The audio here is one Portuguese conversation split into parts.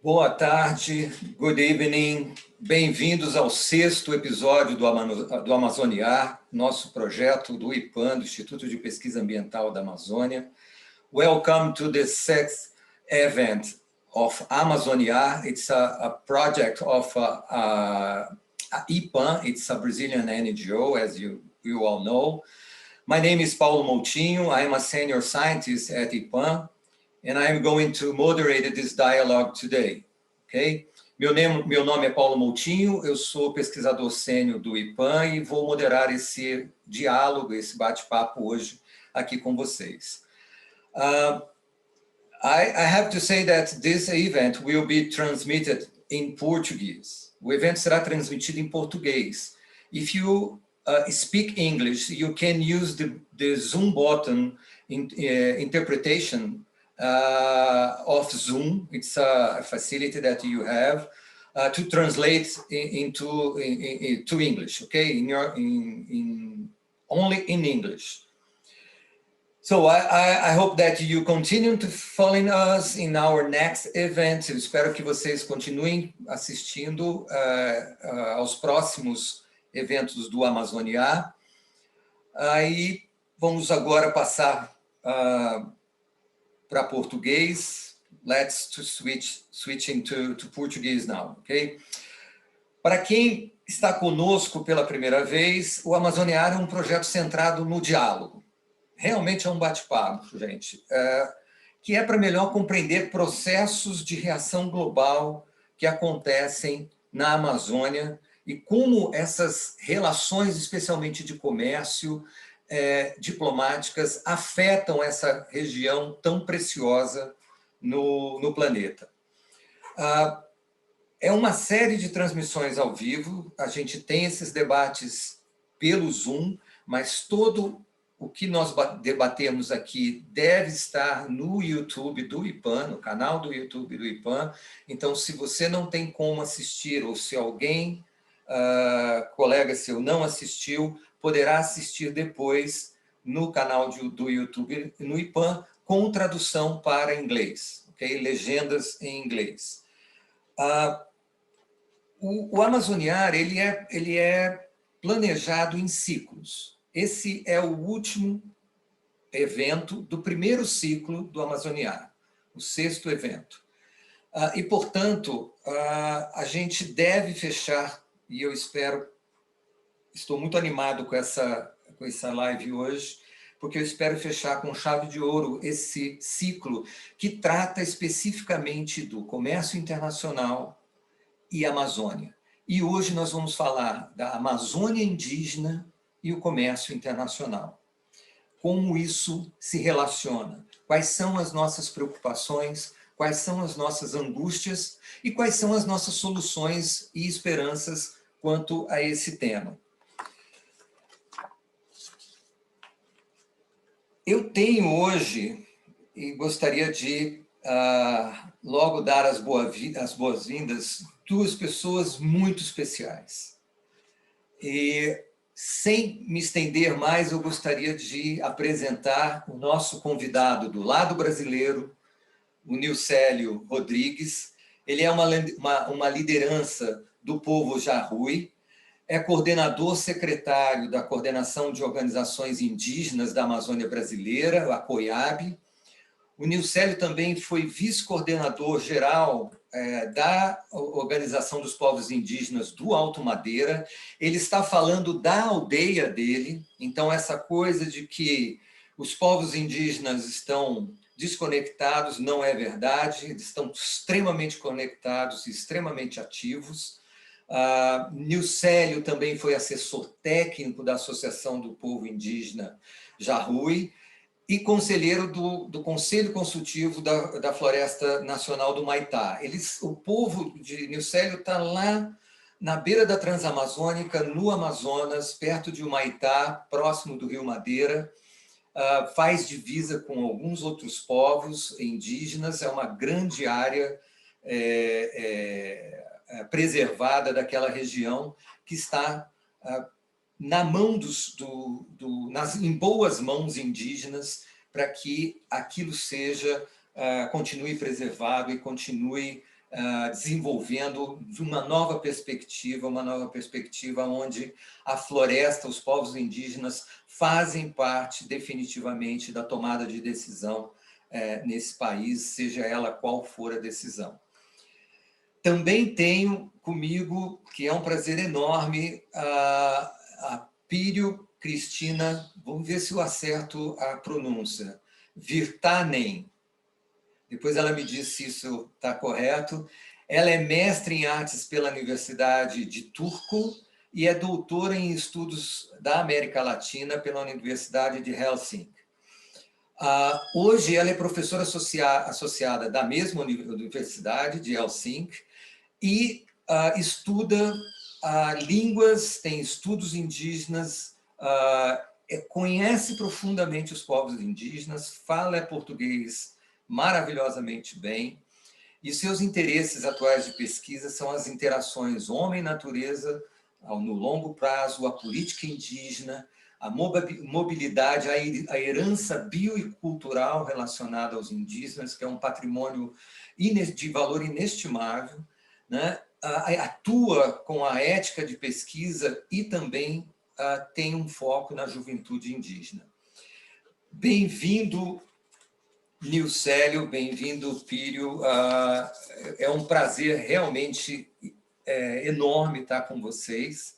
Boa tarde, good evening, bem-vindos ao 6º episódio do Amazoniar, nosso projeto do IPAM, do Instituto de Pesquisa Ambiental da Amazônia. Welcome to the 6th event of Amazoniar. It's a project of IPAM, it's a Brazilian NGO, as you all know. My name is Paulo Moutinho, I am a senior scientist at IPAM, and I am going to moderate this dialogue today, okay? Meu nome é Paulo Moutinho, eu sou pesquisador sênior do IPAM e vou moderar esse diálogo, esse bate-papo hoje aqui com vocês. I have to say that this event will be transmitted in Portuguese. O evento será transmitido em português. If you speak English, you can use the Zoom button interpretation of Zoom. It's a facility that you have to translate to English, okay? Only in English. So I hope that you continue to follow us in our next event. Eu espero que vocês continuem assistindo aos próximos eventos do Amazoniar. Aí vamos agora passar para português. Let's switching to Portuguese now, okay? Para quem está conosco pela primeira vez, o Amazoniar é um projeto centrado no diálogo. Realmente é um bate-papo, gente, que é para melhor compreender processos de reação global que acontecem na Amazônia e como essas relações, especialmente de comércio, diplomáticas, afetam essa região tão preciosa no planeta. É uma série de transmissões ao vivo, a gente tem esses debates pelo Zoom, mas todo o que nós debatemos aqui deve estar no YouTube do IPAM, no canal do YouTube do IPAM. Então, se você não tem como assistir, ou se alguém, colega seu, não assistiu, poderá assistir depois no canal do YouTube, no IPAM, com tradução para inglês, okay? Legendas em inglês. O Amazoniar, ele é planejado em ciclos. Esse é o último evento do primeiro ciclo do Amazoniar, o 6º evento. E, portanto, a gente deve fechar, e eu estou muito animado com essa live hoje, porque eu espero fechar com chave de ouro esse ciclo que trata especificamente do comércio internacional e Amazônia. E hoje nós vamos falar da Amazônia indígena e o comércio internacional. Como isso se relaciona? Quais são as nossas preocupações? Quais são as nossas angústias? E quais são as nossas soluções e esperanças quanto a esse tema? Eu tenho hoje, e gostaria de logo dar as boas-vindas, duas pessoas muito especiais. E, sem me estender mais, eu gostaria de apresentar o nosso convidado do lado brasileiro, o Nilcélio Rodrigues. Ele é uma liderança do povo Jarrui, é coordenador secretário da Coordenação de Organizações Indígenas da Amazônia Brasileira, a COIAB. O Nilcélio também foi vice-coordenador geral da Organização dos Povos Indígenas do Alto Madeira. Ele está falando da aldeia dele, então essa coisa de que os povos indígenas estão desconectados não é verdade, eles estão extremamente conectados e extremamente ativos. Nilcélio também foi assessor técnico da Associação do Povo Indígena Jarrui, e conselheiro do Conselho Consultivo da Floresta Nacional do Maitá. O povo de Nilcélio está lá na beira da Transamazônica, no Amazonas, perto de Humaitá, próximo do Rio Madeira, faz divisa com alguns outros povos indígenas, é uma grande área preservada daquela região que está na mão em boas mãos indígenas, para que aquilo continue preservado e continue desenvolvendo uma nova perspectiva onde a floresta, os povos indígenas fazem parte definitivamente da tomada de decisão nesse país, seja ela qual for a decisão. Também tenho comigo, que é um prazer enorme, a Pírio Cristina, vamos ver se eu acerto a pronúncia, Virtanen. Depois ela me diz se isso está correto. Ela é mestre em artes pela Universidade de Turku e é doutora em estudos da América Latina pela Universidade de Helsinki. Hoje ela é professora associada da mesma Universidade de Helsinki e estuda línguas, tem estudos indígenas, conhece profundamente os povos indígenas, fala português maravilhosamente bem, e seus interesses atuais de pesquisa são as interações homem-natureza no longo prazo, a política indígena, a mobilidade, a herança biocultural relacionada aos indígenas, que é um patrimônio de valor inestimável, né? Atua com a ética de pesquisa e também tem um foco na juventude indígena. Bem-vindo, Nilcélio, bem-vindo, Pírio. É um prazer realmente enorme estar com vocês.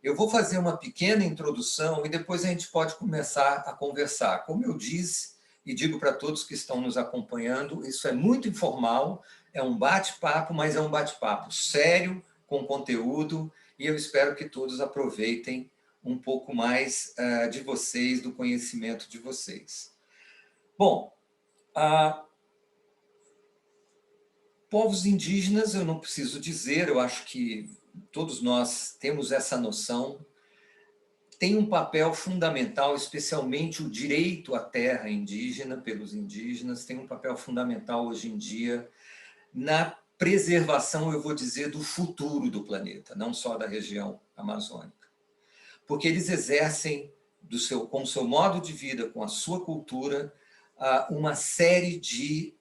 Eu vou fazer uma pequena introdução e depois a gente pode começar a conversar. Como eu disse, e digo para todos que estão nos acompanhando, isso é muito informal, é um bate-papo, mas é um bate-papo sério, com conteúdo, e eu espero que todos aproveitem um pouco mais de vocês, do conhecimento de vocês. Bom, povos indígenas, eu não preciso dizer, eu acho que todos nós temos essa noção, tem um papel fundamental, especialmente o direito à terra indígena, pelos indígenas, tem um papel fundamental hoje em dia na preservação, eu vou dizer, do futuro do planeta, não só da região amazônica. Porque eles exercem, com o seu modo de vida, com a sua cultura, uma série de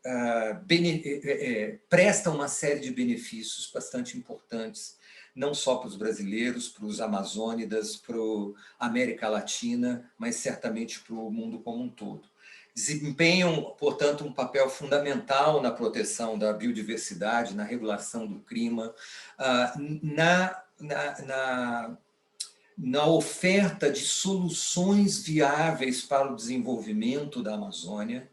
prestam uma série de benefícios bastante importantes, não só para os brasileiros, para os amazônidas, para a América Latina, mas certamente para o mundo como um todo. Desempenham, portanto, um papel fundamental na proteção da biodiversidade, na regulação do clima, na oferta de soluções viáveis para o desenvolvimento da Amazônia.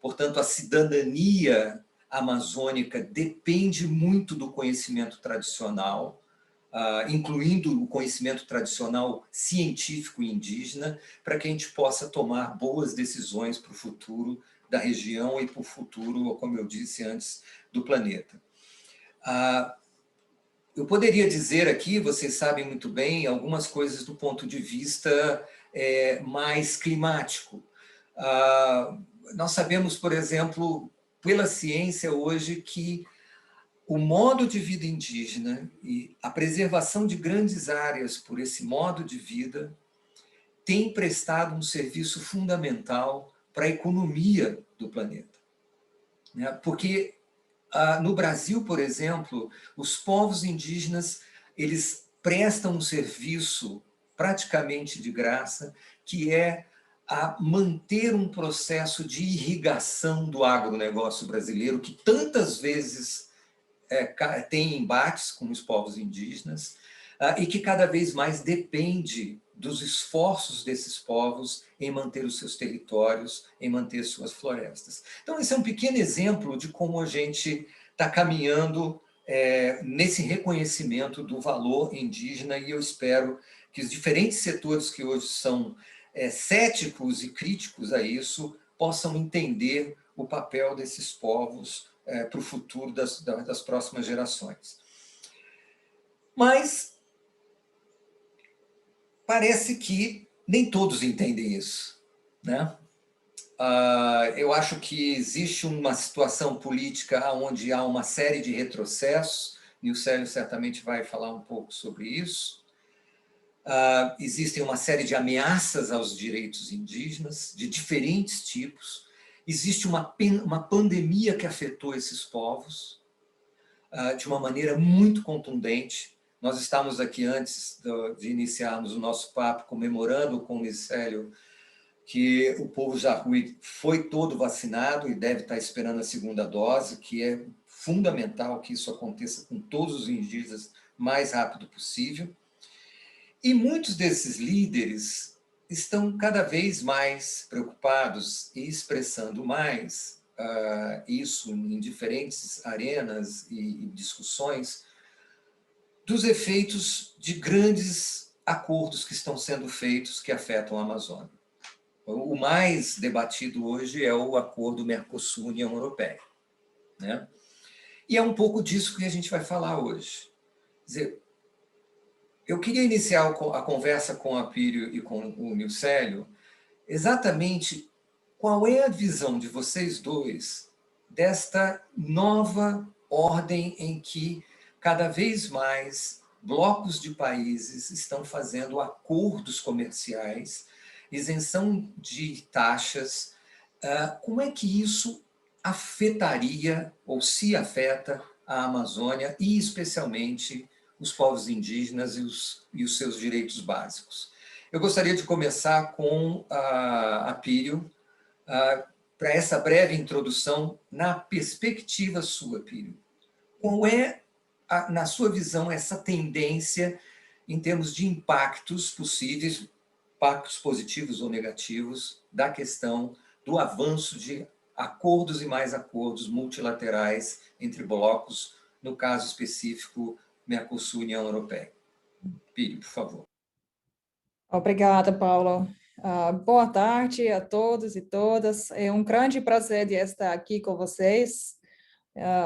Portanto, a cidadania amazônica depende muito do conhecimento tradicional, incluindo o conhecimento tradicional científico e indígena, para que a gente possa tomar boas decisões para o futuro da região e para o futuro, como eu disse antes, do planeta. Eu poderia dizer aqui, vocês sabem muito bem, algumas coisas do ponto de vista mais climático. Nós sabemos, por exemplo, pela ciência hoje, que o modo de vida indígena e a preservação de grandes áreas por esse modo de vida tem prestado um serviço fundamental para a economia do planeta. Porque no Brasil, por exemplo, os povos indígenas eles prestam um serviço praticamente de graça, que é a manter um processo de irrigação do agronegócio brasileiro, que tantas vezes tem embates com os povos indígenas, e que cada vez mais depende dos esforços desses povos em manter os seus territórios, em manter suas florestas. Então, esse é um pequeno exemplo de como a gente está caminhando nesse reconhecimento do valor indígena, e eu espero que os diferentes setores que hoje são céticos e críticos a isso possam entender o papel desses povos para o futuro das próximas gerações. Mas parece que nem todos entendem isso, né? Eu acho que existe uma situação política onde há uma série de retrocessos, e o Célio certamente vai falar um pouco sobre isso. Existem uma série de ameaças aos direitos indígenas, de diferentes tipos. Existe uma pandemia que afetou esses povos. de uma maneira muito contundente. Nós estávamos aqui antes de iniciarmos o nosso papo, comemorando com o Micélio que o povo Jarui foi todo vacinado e deve estar esperando a segunda dose, que é fundamental que isso aconteça com todos os indígenas o mais rápido possível. E muitos desses líderes estão cada vez mais preocupados e expressando mais isso em diferentes arenas e discussões dos efeitos de grandes acordos que estão sendo feitos que afetam a Amazônia. O mais debatido hoje é o acordo Mercosul-União Europeia, né? E é um pouco disso que a gente vai falar hoje. Quer dizer, eu queria iniciar a conversa com a Apírio e com o Micélio exatamente qual é a visão de vocês dois desta nova ordem em que cada vez mais blocos de países estão fazendo acordos comerciais, isenção de taxas. Como é que isso afetaria, ou se afeta, a Amazônia e, especialmente, os povos indígenas e os seus direitos básicos? Eu gostaria de começar com a Apírio, para essa breve introdução, na perspectiva sua, Apírio. Qual é, na sua visão, essa tendência em termos de impactos possíveis, impactos positivos ou negativos, da questão do avanço de acordos e mais acordos multilaterais entre blocos, no caso específico, Mercosul e União Europeia? Piri, por favor. Obrigada, Paulo. Boa tarde a todos e todas. É um grande prazer de estar aqui com vocês.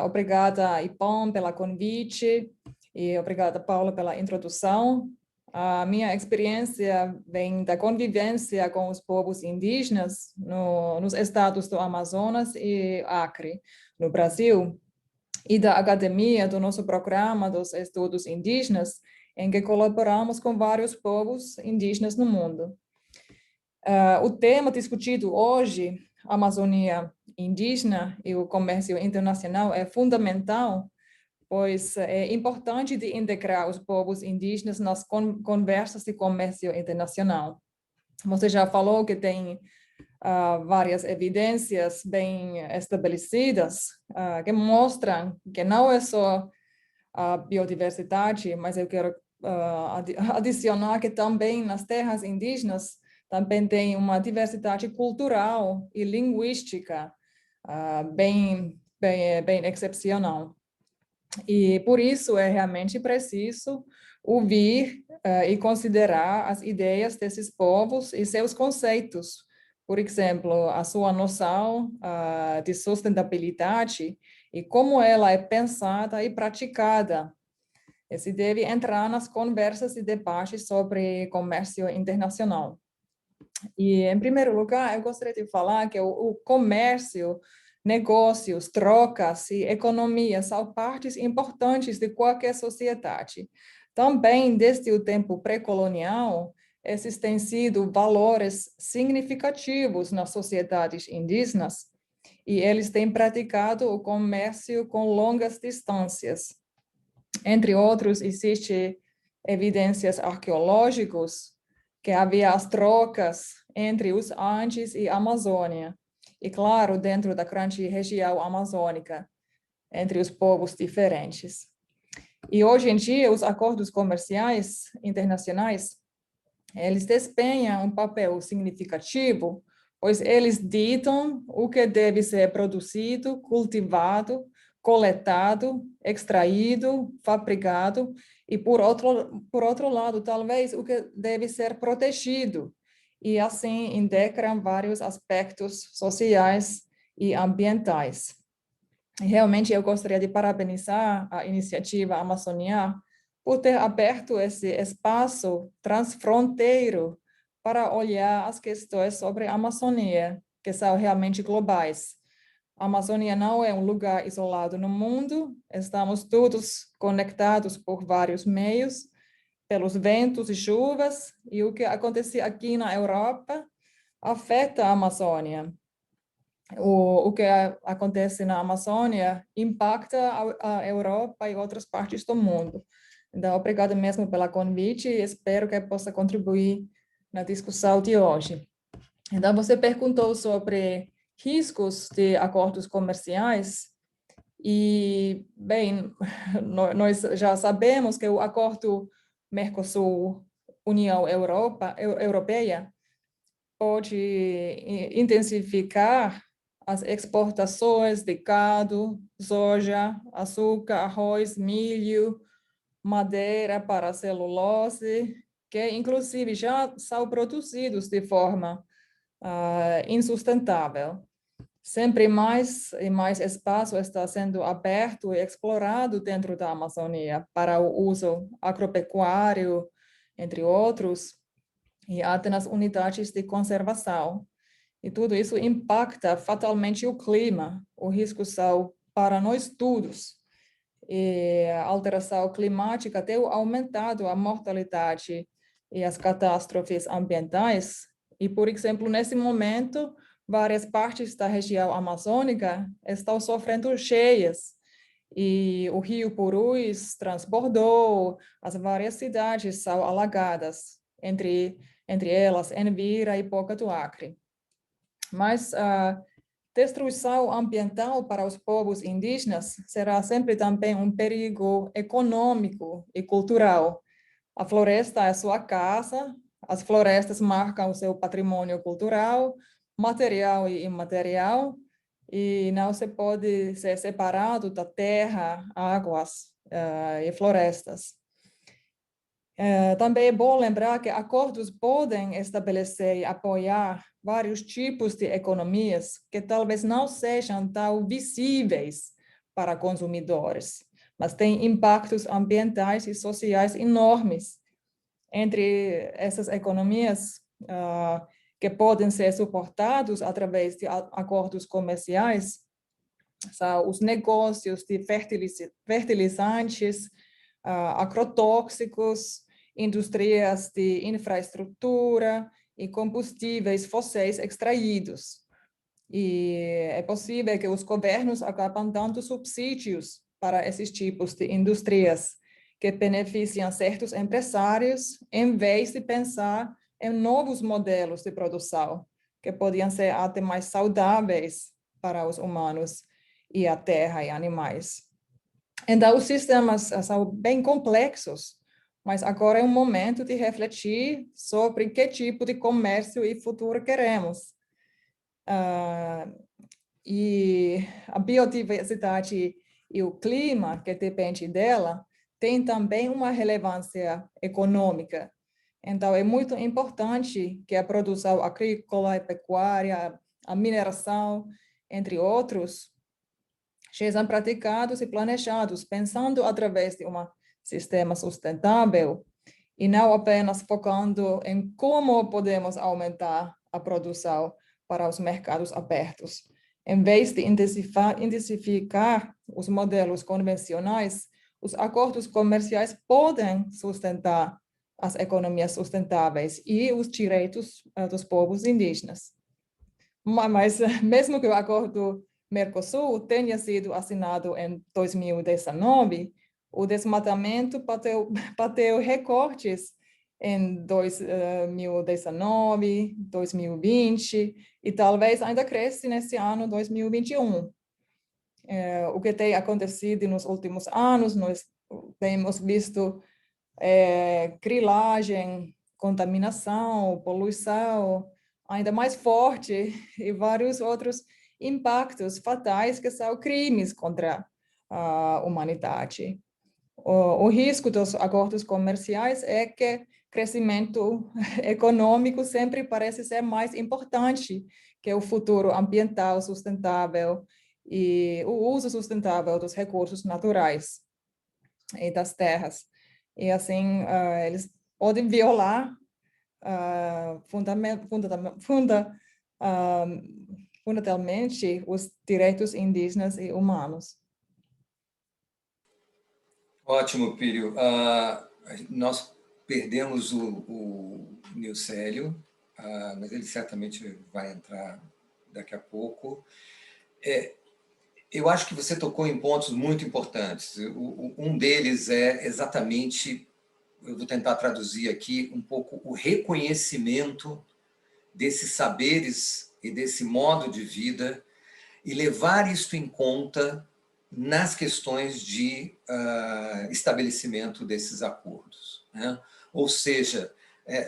Obrigada, Ipom, pelo convite e obrigada, Paulo, pela introdução. A minha experiência vem da convivência com os povos indígenas nos estados do Amazonas e Acre, no Brasil, e da academia do nosso programa dos estudos indígenas, em que colaboramos com vários povos indígenas no mundo. O tema discutido hoje, Amazônia indígena e o comércio internacional, é fundamental, pois é importante de integrar os povos indígenas nas conversas de comércio internacional. Você já falou que tem várias evidências bem estabelecidas que mostram que não é só a biodiversidade, mas eu quero adicionar que também nas terras indígenas também tem uma diversidade cultural e linguística bem excepcional. E por isso é realmente preciso ouvir e considerar as ideias desses povos e seus conceitos. Por exemplo, a sua noção de sustentabilidade e como ela é pensada e praticada. Esse deve entrar nas conversas e debates sobre comércio internacional. E, em primeiro lugar, eu gostaria de falar que o comércio, negócios, trocas e economia são partes importantes de qualquer sociedade. Também, desde o tempo pré-colonial, esses têm sido valores significativos nas sociedades indígenas e eles têm praticado o comércio com longas distâncias. Entre outros, existem evidências arqueológicas que havia as trocas entre os Andes e a Amazônia, e claro, dentro da grande região amazônica, entre os povos diferentes. E hoje em dia, os acordos comerciais internacionais, eles desempenham um papel significativo, pois eles ditam o que deve ser produzido, cultivado, coletado, extraído, fabricado, e por outro lado, talvez o que deve ser protegido, e assim integram vários aspectos sociais e ambientais. Realmente eu gostaria de parabenizar a iniciativa Amazônia por ter aberto esse espaço transfronteiro para olhar as questões sobre a Amazônia, que são realmente globais. A Amazônia não é um lugar isolado no mundo, estamos todos conectados por vários meios, pelos ventos e chuvas, e o que acontece aqui na Europa afeta a Amazônia. o que acontece na Amazônia impacta a Europa e outras partes do mundo. Então, obrigada mesmo pelo convite e espero que possa contribuir na discussão de hoje. Então, você perguntou sobre riscos de acordos comerciais e, bem, nós já sabemos que o acordo Mercosul-União Europeia pode intensificar as exportações de gado, soja, açúcar, arroz, milho, madeira para celulose, que inclusive já são produzidos de forma insustentável. Sempre mais e mais espaço está sendo aberto e explorado dentro da Amazônia para o uso agropecuário, entre outros, e até nas unidades de conservação. E tudo isso impacta fatalmente o clima. O risco são para nós todos. E a alteração climática tem aumentado a mortalidade e as catástrofes ambientais. E, por exemplo, nesse momento, várias partes da região amazônica estão sofrendo cheias. E o rio Purus transbordou, as várias cidades são alagadas, entre elas Envira e Boca do Acre. Mas a destruição ambiental para os povos indígenas será sempre também um perigo econômico e cultural. A floresta é sua casa, as florestas marcam o seu patrimônio cultural, material e imaterial, e não se pode ser separado da terra, águas e florestas. Também é bom lembrar que acordos podem estabelecer e apoiar vários tipos de economias que talvez não sejam tão visíveis para consumidores, mas têm impactos ambientais e sociais enormes. Entre essas economias que podem ser suportados através de acordos comerciais, são os negócios de fertilizantes, agrotóxicos, indústrias de infraestrutura e combustíveis fósseis extraídos. E é possível que os governos acabam dando subsídios para esses tipos de indústrias que beneficiam certos empresários, em vez de pensar em novos modelos de produção, que podiam ser até mais saudáveis para os humanos e a terra e animais. Então, os sistemas são bem complexos, mas agora é um momento de refletir sobre que tipo de comércio e futuro queremos. E a biodiversidade e o clima, que depende dela, tem também uma relevância econômica. Então, é muito importante que a produção agrícola e pecuária, a mineração, entre outros, sejam praticados e planejados, pensando através de um sistema sustentável e não apenas focando em como podemos aumentar a produção para os mercados abertos. Em vez de intensificar os modelos convencionais, os acordos comerciais podem sustentar as economias sustentáveis e os direitos dos povos indígenas. Mas mesmo que o acordo Mercosul tenha sido assinado em 2019, o desmatamento bateu recordes em 2019, 2020 e talvez ainda cresce nesse ano 2021. O que tem acontecido nos últimos anos, nós temos visto grilagem, contaminação, poluição ainda mais forte e vários outros impactos fatais que são crimes contra a humanidade. O risco dos acordos comerciais é que crescimento econômico sempre parece ser mais importante que o futuro ambiental sustentável e o uso sustentável dos recursos naturais e das terras. E assim, eles podem violar fundamentalmente os direitos indígenas e humanos. Ótimo, Pírio. Nós perdemos o Nilcélio, mas ele certamente vai entrar daqui a pouco. Eu acho que você tocou em pontos muito importantes. Um deles é exatamente, eu vou tentar traduzir aqui um pouco, o reconhecimento desses saberes e desse modo de vida e levar isso em conta nas questões de estabelecimento desses acordos, né? Ou seja,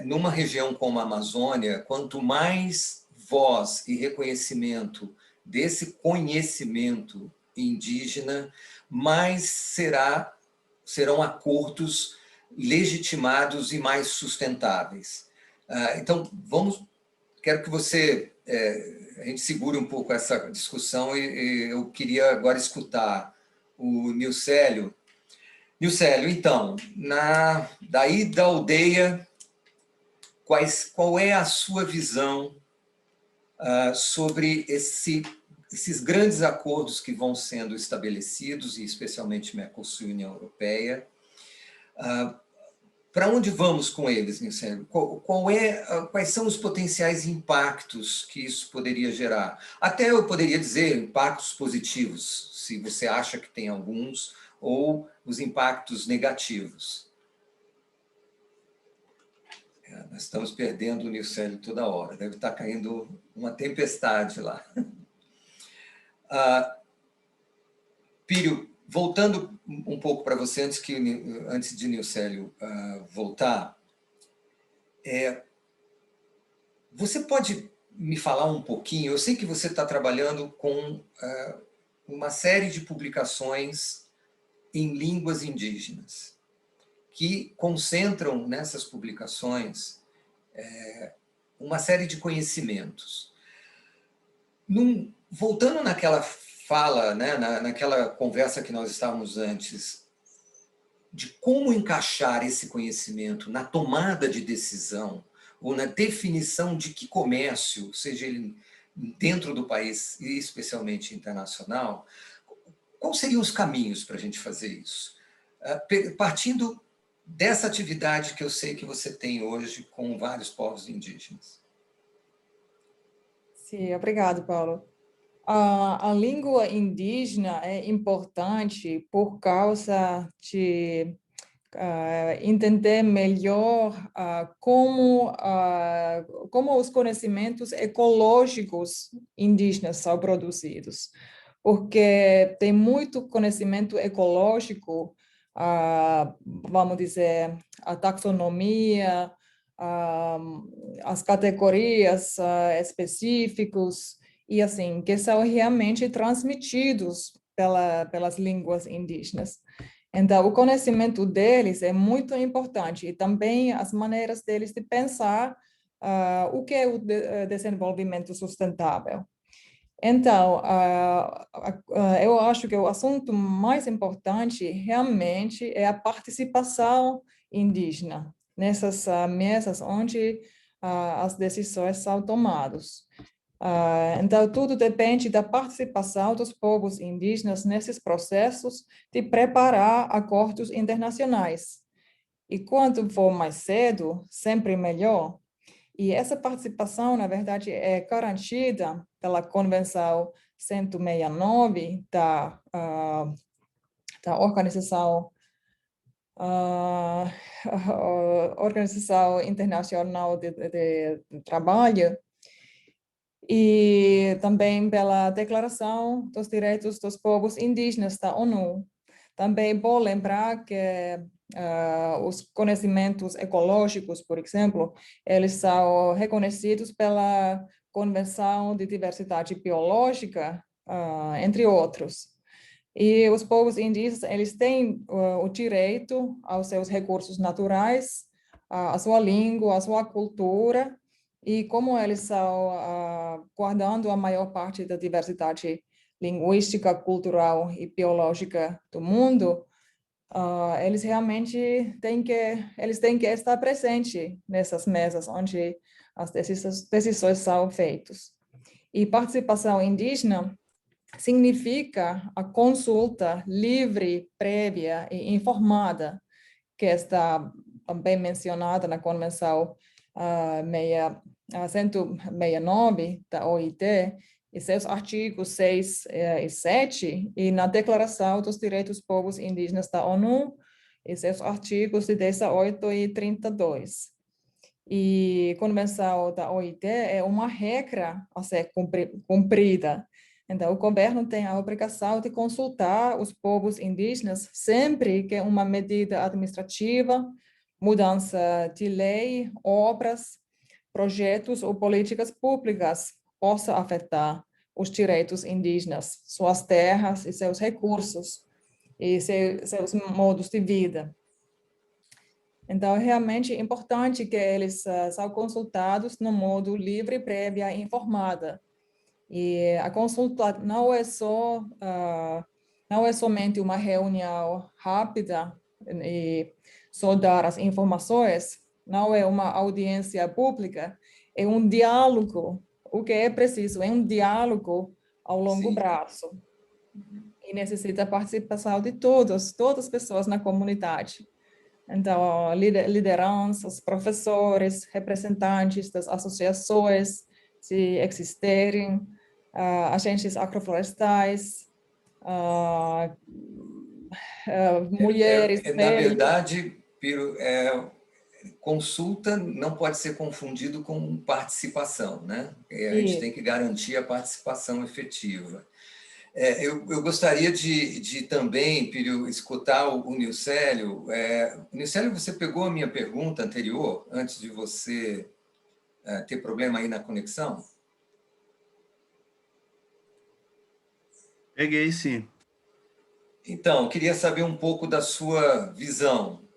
numa região como a Amazônia, quanto mais voz e reconhecimento desse conhecimento indígena, mais serão acordos legitimados e mais sustentáveis. Então, quero que a gente segure um pouco essa discussão e eu queria agora escutar o Nilcélio. Nilcélio, então, daí da aldeia, qual é a sua visão sobre esses grandes acordos que vão sendo estabelecidos, e especialmente Mercosul e União Europeia? Para onde vamos com eles, Nilcélio? Quais são os potenciais impactos que isso poderia gerar? Até eu poderia dizer impactos positivos, se você acha que tem alguns, ou os impactos negativos. Nós estamos perdendo o Nilcélio toda hora, deve estar caindo uma tempestade lá. Pírio, voltando um pouco para você, antes de Nilcélio voltar, você pode me falar um pouquinho? Eu sei que você está trabalhando com uma série de publicações em línguas indígenas, que concentram nessas publicações uma série de conhecimentos. Voltando naquela fala, né, naquela conversa que nós estávamos antes, de como encaixar esse conhecimento na tomada de decisão, ou na definição de que comércio, seja ele dentro do país e especialmente internacional, quais seriam os caminhos para a gente fazer isso? Partindo dessa atividade que eu sei que você tem hoje com vários povos indígenas. Sim, obrigado, Paulo. A língua indígena é importante por causa de entender melhor como os conhecimentos ecológicos indígenas são produzidos, porque tem muito conhecimento ecológico, vamos dizer, a taxonomia, as categorias específicas, e assim, que são realmente transmitidos pelas línguas indígenas. Então, o conhecimento deles é muito importante e também as maneiras deles de pensar o que é o desenvolvimento sustentável. Então, eu acho que o assunto mais importante realmente é a participação indígena nessas mesas onde as decisões são tomadas. Então, tudo depende da participação dos povos indígenas nesses processos de preparar acordos internacionais. E quanto for mais cedo, sempre melhor. E essa participação, na verdade, é garantida pela Convenção 169 da Organização Internacional de Trabalho, e também pela Declaração dos Direitos dos Povos Indígenas da ONU. Também vou lembrar que os conhecimentos ecológicos, por exemplo, eles são reconhecidos pela Convenção de Diversidade Biológica, entre outros. E os povos indígenas, eles têm o direito aos seus recursos naturais, à sua língua, à sua cultura, e como eles estão guardando a maior parte da diversidade linguística, cultural e biológica do mundo, eles realmente têm que estar presentes nessas mesas onde as decisões são feitas. E participação indígena significa a consulta livre, prévia e informada, que está bem mencionada na Convenção 169 da OIT, e seus artigos 6 e 7, e na Declaração dos Direitos dos Povos Indígenas da ONU, e seus artigos de 18 e 32. E a Convenção da OIT é uma regra a ser cumprida. Então, o governo tem a obrigação de consultar os povos indígenas sempre que uma medida administrativa, mudança de lei, obras, projetos ou políticas públicas possa afetar os direitos indígenas, suas terras e seus recursos e seus modos de vida. Então, é realmente importante que eles são consultados no modo livre, prévia e informada. E a consulta não é somente uma reunião rápida e só dar as informações, não é uma audiência pública, é um diálogo. O que é preciso é um diálogo ao longo Sim. prazo. E necessita a participação de todas as pessoas na comunidade. Então, lideranças, professores, representantes das associações, se existirem, agentes agroflorestais, mulheres, Na velhos. verdade, Piro, consulta não pode ser confundido com participação, né? A gente tem que garantir a participação efetiva. Eu gostaria de também, Pírio, escutar o Nilcélio. Nilcélio, você pegou a minha pergunta anterior, antes de você ter problema aí na conexão? Peguei, sim. Então, queria saber um pouco da sua visão.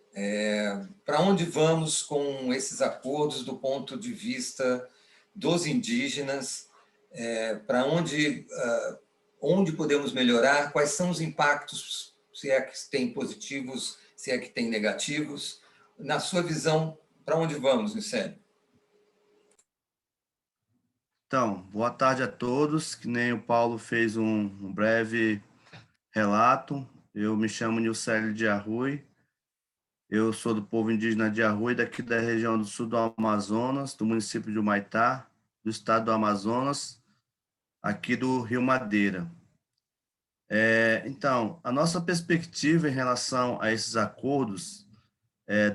Para onde vamos com esses acordos do ponto de vista dos indígenas? Para onde podemos melhorar? Quais são os impactos, se é que tem positivos, se é que tem negativos? Na sua visão, para onde vamos, Nicélio? Então, boa tarde a todos. Que nem o Paulo fez um breve relato. Eu me chamo Nilcélio de Arrui. Eu sou do povo indígena de Arrui, daqui da região do sul do Amazonas, do município de Humaitá, do estado do Amazonas, aqui do Rio Madeira. Então, a nossa perspectiva em relação a esses acordos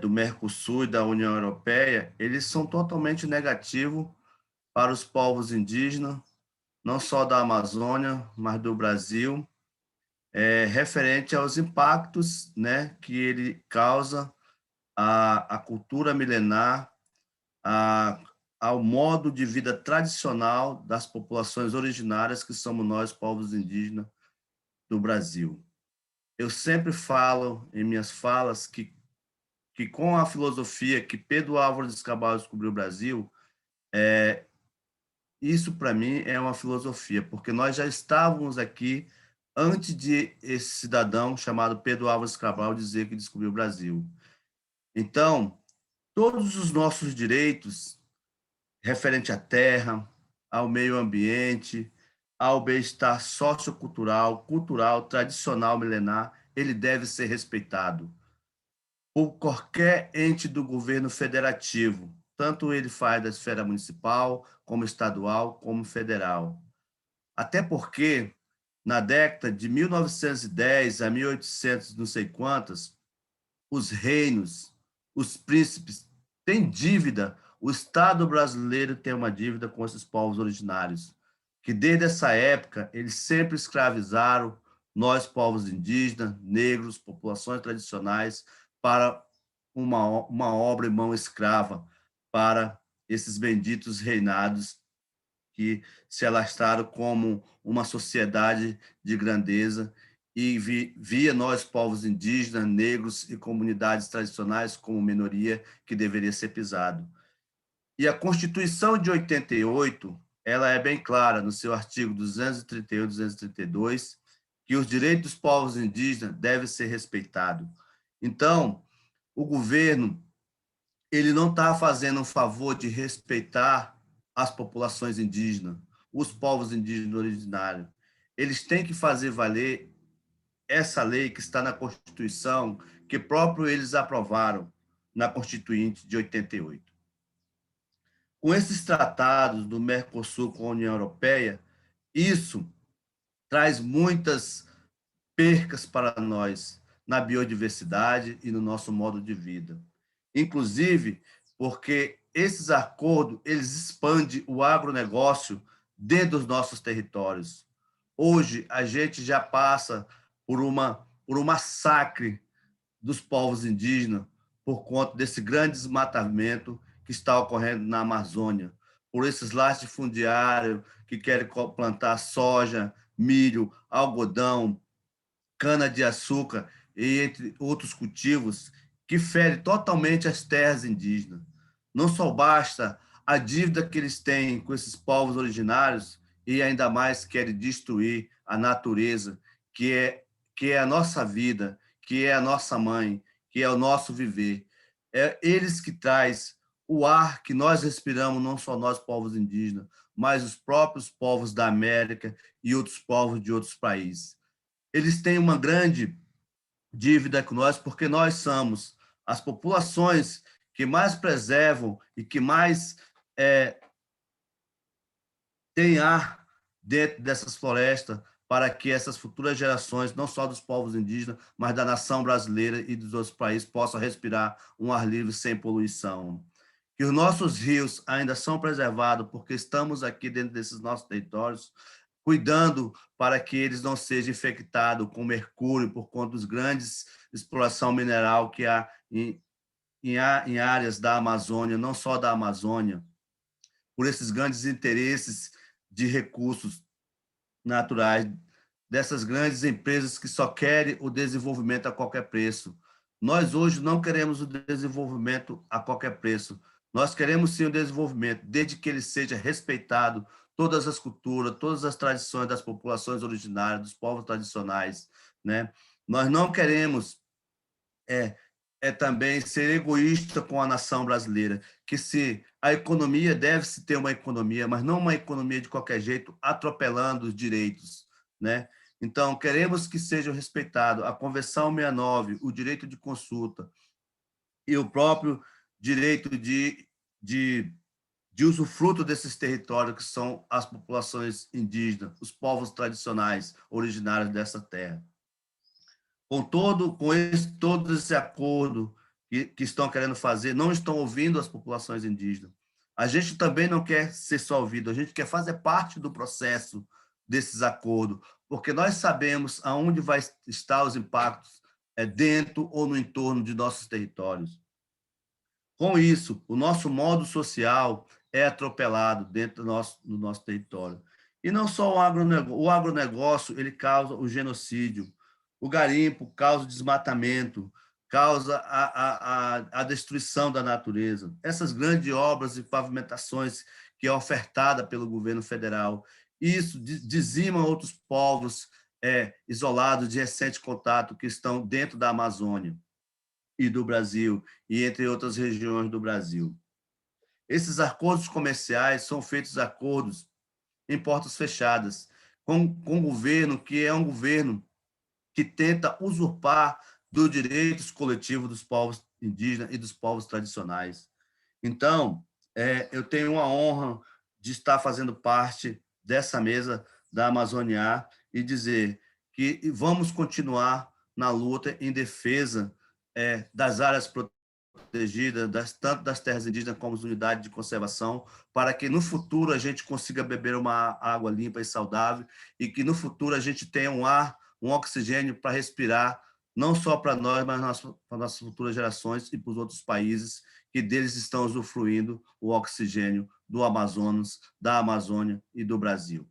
do Mercosul e da União Europeia, eles são totalmente negativos para os povos indígenas, não só da Amazônia, mas do Brasil, referente aos impactos, né, que ele causa à cultura milenar, ao modo de vida tradicional das populações originárias, que somos nós, povos indígenas do Brasil. Eu sempre falo em minhas falas que com a filosofia que Pedro Álvares de Cabral descobriu o Brasil, isso, para mim, é uma filosofia, porque nós já estávamos aqui antes de esse cidadão chamado Pedro Álvares Cabral dizer que descobriu o Brasil. Então, todos os nossos direitos referente à terra, ao meio ambiente, ao bem-estar sociocultural, cultural, tradicional, milenar, ele deve ser respeitado por qualquer ente do governo federativo, tanto ele faz da esfera municipal, como estadual, como federal. Até porque, na década de 1910 a 1800, não sei quantas, os reinos, os príncipes têm dívida, o Estado brasileiro tem uma dívida com esses povos originários, que desde essa época eles sempre escravizaram nós, povos indígenas, negros, populações tradicionais, para uma obra e mão escrava, para esses benditos reinados que se alastraram como uma sociedade de grandeza e via nós, povos indígenas, negros e comunidades tradicionais como minoria que deveria ser pisado. E a Constituição de 88, ela é bem clara no seu artigo 231 e 232, que os direitos dos povos indígenas devem ser respeitados. Então, o governo ele não está fazendo um favor de respeitar as populações indígenas, os povos indígenas originários. Eles têm que fazer valer essa lei que está na Constituição, que próprio eles aprovaram na Constituinte de 88. Com esses tratados do Mercosul com a União Europeia, isso traz muitas percas para nós na biodiversidade e no nosso modo de vida. Inclusive, porque esses acordos, eles expandem o agronegócio dentro dos nossos territórios. Hoje, a gente já passa por um massacre dos povos indígenas por conta desse grande desmatamento que está ocorrendo na Amazônia, por esses latifundiários que querem plantar soja, milho, algodão, cana-de-açúcar e entre outros cultivos que ferem totalmente as terras indígenas. Não só basta a dívida que eles têm com esses povos originários e ainda mais querem destruir a natureza, que é a nossa vida, que é a nossa mãe, que é o nosso viver. É eles que traz o ar que nós respiramos, não só nós, povos indígenas, mas os próprios povos da América e outros povos de outros países. Eles têm uma grande dívida com nós, porque nós somos as populações que mais preservam e que mais têm ar dentro dessas florestas para que essas futuras gerações, não só dos povos indígenas, mas da nação brasileira e dos outros países, possam respirar um ar livre sem poluição. Que os nossos rios ainda são preservados, porque estamos aqui dentro desses nossos territórios, cuidando para que eles não sejam infectados com mercúrio por conta dos grandes exploração mineral que há em áreas da Amazônia, não só da Amazônia, por esses grandes interesses de recursos naturais, dessas grandes empresas que só querem o desenvolvimento a qualquer preço. Nós hoje não queremos o desenvolvimento a qualquer preço. Nós queremos sim o desenvolvimento, desde que ele seja respeitado, todas as culturas, todas as tradições das populações originárias, dos povos tradicionais, né? Nós não queremos também ser egoísta com a nação brasileira, que se a economia deve-se ter uma economia, mas não uma economia de qualquer jeito, atropelando os direitos, né? Então, queremos que sejam respeitados a Convenção 69, o direito de consulta e o próprio direito de usufruto desses territórios que são as populações indígenas, os povos tradicionais originários dessa terra. Todo esse acordo que estão querendo fazer, não estão ouvindo as populações indígenas. A gente também não quer ser só ouvido, a gente quer fazer parte do processo desses acordos, porque nós sabemos aonde vai estar os impactos dentro ou no entorno de nossos territórios. Com isso, o nosso modo social é atropelado dentro do nosso território. E não só o agronegócio, ele causa o genocídio, o garimpo causa o desmatamento, causa a destruição da natureza. Essas grandes obras e pavimentações que é ofertada pelo governo federal, isso dizima outros povos isolados de recente contato que estão dentro da Amazônia e do Brasil, e entre outras regiões do Brasil. Esses acordos comerciais são feitos acordos em portas fechadas, com o governo, que é um governo que tenta usurpar dos direitos coletivos dos povos indígenas e dos povos tradicionais. Então, eu tenho uma honra de estar fazendo parte dessa mesa da Amazônia e dizer que vamos continuar na luta em defesa das áreas protegidas, tanto das terras indígenas como das unidades de conservação, para que no futuro a gente consiga beber uma água limpa e saudável e que no futuro a gente tenha um oxigênio para respirar, não só para nós, mas para nossas futuras gerações e para os outros países que deles estão usufruindo o oxigênio do Amazonas, da Amazônia e do Brasil.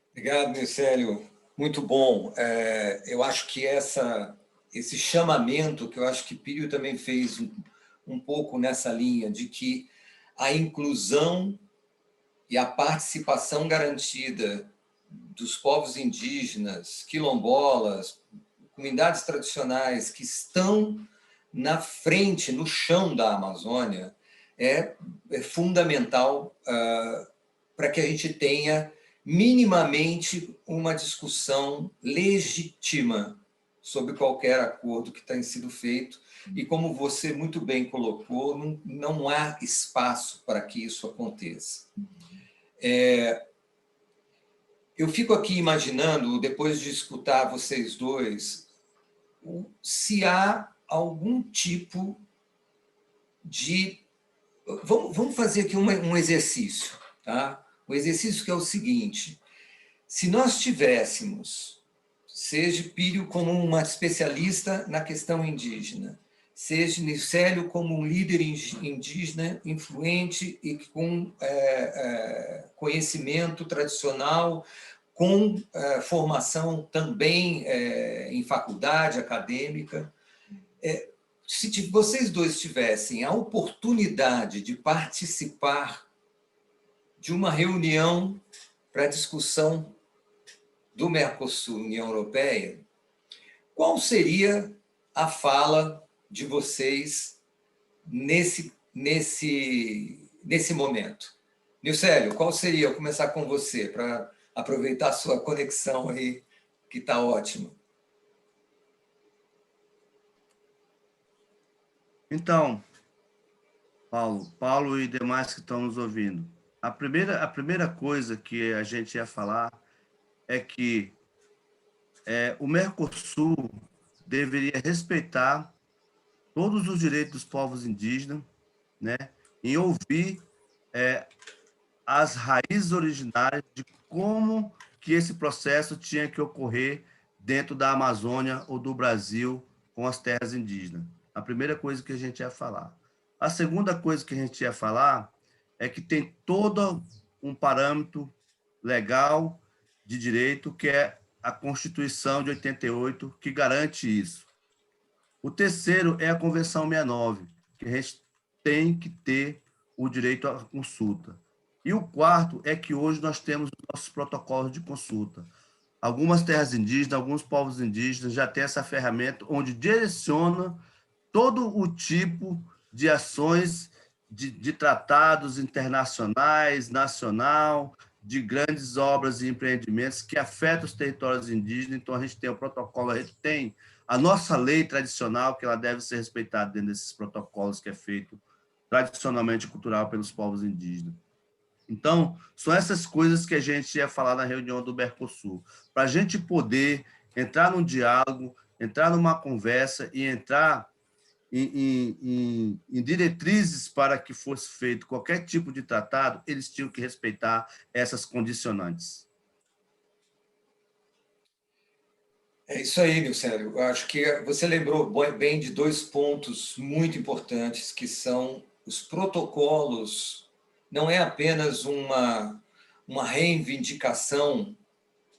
Obrigado, Mircélio. Muito bom. Eu acho que esse chamamento, que eu acho que Pírio também fez um pouco nessa linha, de que a inclusão e a participação garantida dos povos indígenas, quilombolas, comunidades tradicionais que estão na frente, no chão da Amazônia, é fundamental para que a gente tenha minimamente uma discussão legítima sobre qualquer acordo que tenha sido feito. E como você muito bem colocou, não há espaço para que isso aconteça. Eu fico aqui imaginando, depois de escutar vocês dois, se há algum tipo de... Vamos fazer aqui um exercício, tá? O exercício que é o seguinte: se nós tivéssemos, seja Pírio como uma especialista na questão indígena, seja Nicélio como um líder indígena influente e com conhecimento tradicional, com formação também em faculdade acadêmica, se vocês dois tivessem a oportunidade de participar de uma reunião para discussão do Mercosul, União Europeia, qual seria a fala de vocês nesse momento? Nilcélio, qual seria? Vou começar com você, para aproveitar a sua conexão aí, que está ótima. Então, Paulo e demais que estão nos ouvindo, a primeira coisa que a gente ia falar é que o Mercosul deveria respeitar todos os direitos dos povos indígenas, né, e ouvir as raízes originárias de como que esse processo tinha que ocorrer dentro da Amazônia ou do Brasil com as terras indígenas. A primeira coisa que a gente ia falar. A segunda coisa que a gente ia falar é que tem todo um parâmetro legal de direito, que é a Constituição de 88, que garante isso. O terceiro é a Convenção 69, que a gente tem que ter o direito à consulta. E o quarto é que hoje nós temos os nossos protocolos de consulta. Algumas terras indígenas, alguns povos indígenas já têm essa ferramenta onde direciona todo o tipo de ações de tratados internacionais, nacional, de grandes obras e empreendimentos que afetam os territórios indígenas. Então, a gente tem o protocolo, a gente tem a nossa lei tradicional, que ela deve ser respeitada dentro desses protocolos, que é feito tradicionalmente cultural pelos povos indígenas. Então, são essas coisas que a gente ia falar na reunião do Mercosul, para a gente poder entrar num diálogo, entrar numa conversa e entrar em diretrizes para que fosse feito qualquer tipo de tratado, eles tinham que respeitar essas condicionantes. É isso aí, Nilcélio. Eu acho que você lembrou bem de dois pontos muito importantes, que são os protocolos. Não é apenas uma reivindicação